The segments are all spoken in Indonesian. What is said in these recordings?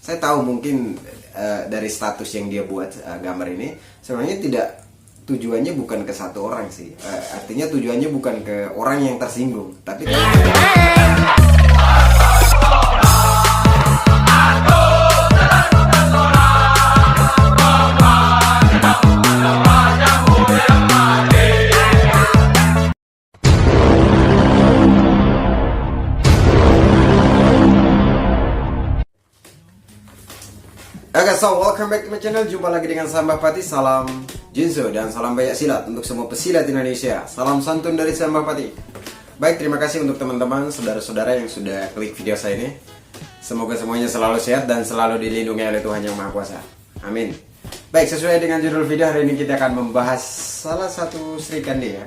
Saya tahu mungkin dari status yang dia buat gambar ini sebenarnya tidak, tujuannya bukan ke satu orang sih. Artinya tujuannya bukan ke orang yang tersinggung, tapi Oke, so welcome back to my channel. Jumpa lagi dengan Sambah Pati. Salam Jinso dan salam banyak silat untuk semua pesilat Indonesia. Salam santun dari Sambah Pati. Baik, terima kasih untuk teman-teman, saudara-saudara yang sudah klik video saya ini. Semoga semuanya selalu sehat dan selalu dilindungi oleh Tuhan Yang Maha Kuasa. Amin. Baik, sesuai dengan judul video hari ini kita akan membahas salah satu Sri Kandi ya.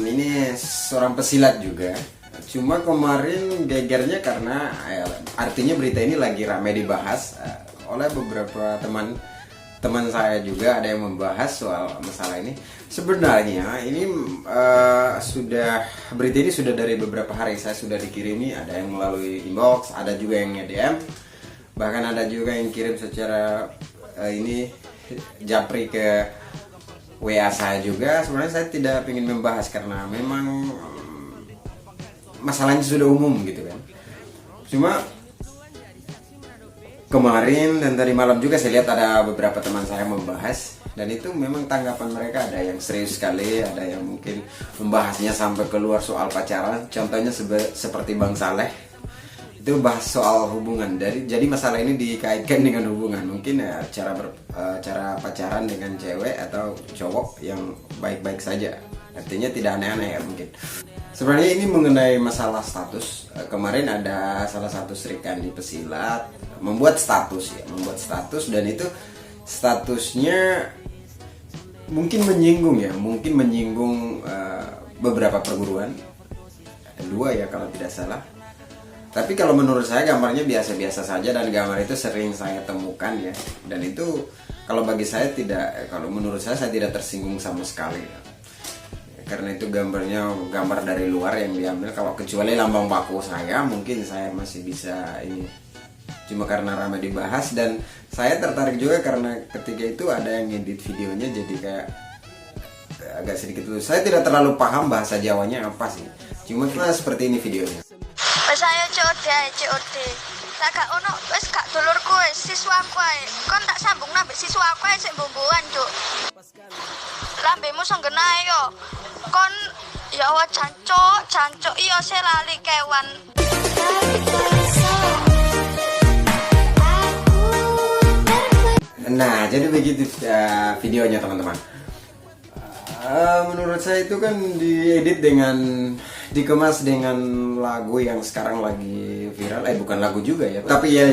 Ini seorang pesilat juga. Cuma kemarin gegernya karena artinya berita ini lagi ramai dibahas oleh beberapa teman saya juga, ada yang membahas soal masalah ini. Sebenarnya ini berita ini sudah dari beberapa hari saya sudah dikirimi, ada yang melalui inbox, ada juga yang nge-DM, bahkan ada juga yang kirim secara ini japri ke WA saya juga. Sebenarnya saya tidak ingin membahas karena memang masalahnya sudah umum gitu kan. Cuma kemarin dan tadi malam juga saya lihat ada beberapa teman saya membahas, dan itu memang tanggapan mereka ada yang serius sekali, ada yang mungkin membahasnya sampai keluar soal pacaran. Contohnya seperti Bang Saleh itu bahas soal hubungan, jadi masalah ini dikaitkan dengan hubungan, mungkin ya cara pacaran dengan cewek atau cowok yang baik-baik saja, artinya tidak aneh-aneh ya mungkin. Sebenarnya ini mengenai masalah status. Kemarin ada salah satu Sri Kandi pesilat membuat status dan itu statusnya mungkin menyinggung beberapa perguruan, dua ya kalau tidak salah. Tapi kalau menurut saya gambarnya biasa-biasa saja, dan gambar itu sering saya temukan ya, dan itu kalau bagi saya kalau menurut saya tidak tersinggung sama sekali ya. Karena itu gambar dari luar yang diambil. Kalau kecuali lambang baku saya, mungkin saya masih bisa ini. Cuma karena ramai dibahas, dan saya tertarik juga karena ketika itu ada yang ngedit videonya jadi kayak agak sedikit lucu. Saya tidak terlalu paham bahasa Jawanya apa sih. Cuma kita seperti ini videonya. Saya COD. Tak gak ono wis gak dulurku wis siswaku ae. Kon tak sambung nambah siswaku ae sik mbomboan, Cuk. Lambemu senggenae yo. Kon ya wa jancuk iya se lali kewan. Nah, jadi begitu videonya teman-teman. Menurut saya itu kan dikemas dengan lagu yang sekarang lagi viral, bukan lagu juga ya, tapi ya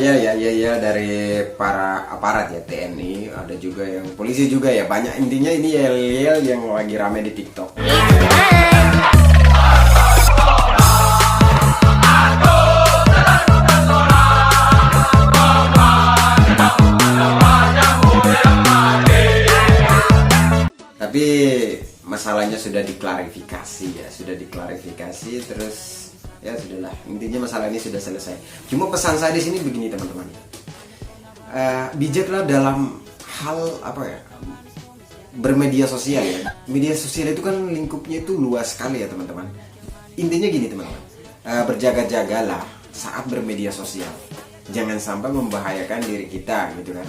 dari para aparat ya, TNI, ada juga yang polisi juga ya, banyak. Intinya ini yel-yel yang lagi rame di TikTok. Tapi masalahnya sudah diklarifikasi terus ya sudahlah, intinya masalah ini sudah selesai. Cuma pesan saya di sini begini teman-teman, bijaklah dalam hal bermedia sosial ya. Media sosial itu kan lingkupnya itu luas sekali ya teman-teman. Intinya gini teman-teman, berjaga-jagalah saat bermedia sosial, jangan sampai membahayakan diri kita gitu kan.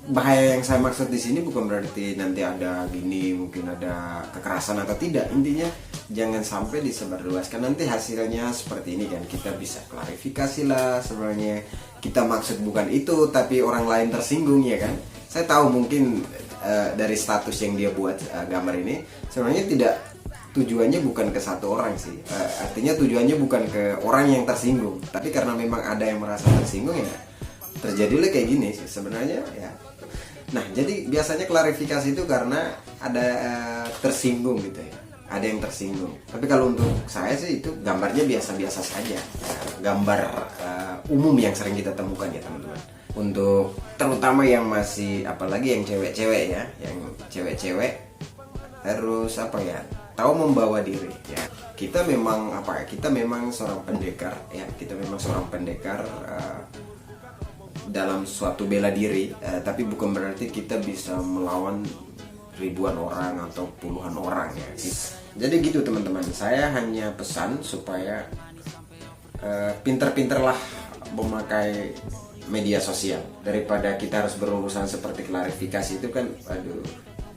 Bahaya yang saya maksud di sini bukan berarti nanti ada mungkin ada kekerasan atau tidak. Intinya jangan sampai disebarluaskan, nanti hasilnya seperti ini kan. Kita bisa klarifikasi lah, sebenarnya kita maksud bukan itu, tapi orang lain tersinggung ya kan. Saya tahu mungkin dari status yang dia buat gambar ini sebenarnya tujuannya bukan ke satu orang sih. Artinya tujuannya bukan ke orang yang tersinggung, tapi karena memang ada yang merasa tersinggung ya terjadilah kayak gini sih sebenarnya ya. Nah, jadi biasanya klarifikasi itu karena ada tersinggung gitu ya, ada yang tersinggung. Tapi kalau untuk saya sih itu gambarnya biasa-biasa saja, gambar umum yang sering kita temukan ya teman-teman. Untuk terutama yang masih, apalagi yang cewek-cewek ya, yang cewek-cewek harus tahu membawa diri ya. Kita memang seorang pendekar ya, dalam suatu bela diri, tapi bukan berarti kita bisa melawan ribuan orang atau puluhan orang ya. Jadi gitu teman-teman, saya hanya pesan supaya pinter-pinterlah memakai media sosial daripada kita harus berurusan seperti klarifikasi itu kan, aduh,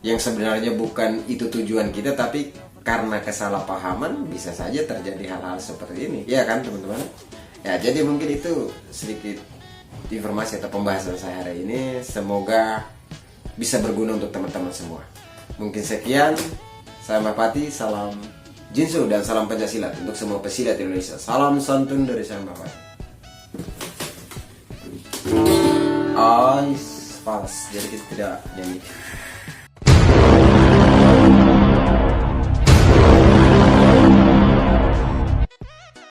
yang sebenarnya bukan itu tujuan kita, tapi karena kesalahpahaman bisa saja terjadi hal-hal seperti ini, ya kan teman-teman? Ya, jadi mungkin itu sedikit informasi atau pembahasan saya hari ini. Semoga bisa berguna untuk teman-teman semua. Mungkin sekian, saya Mbak Pati, salam Jinsu dan salam Pancasila untuk semua pesilat Indonesia. Salam santun dari saya Mbak Pati. Ais, falas, jadi kita tidak nyanyi.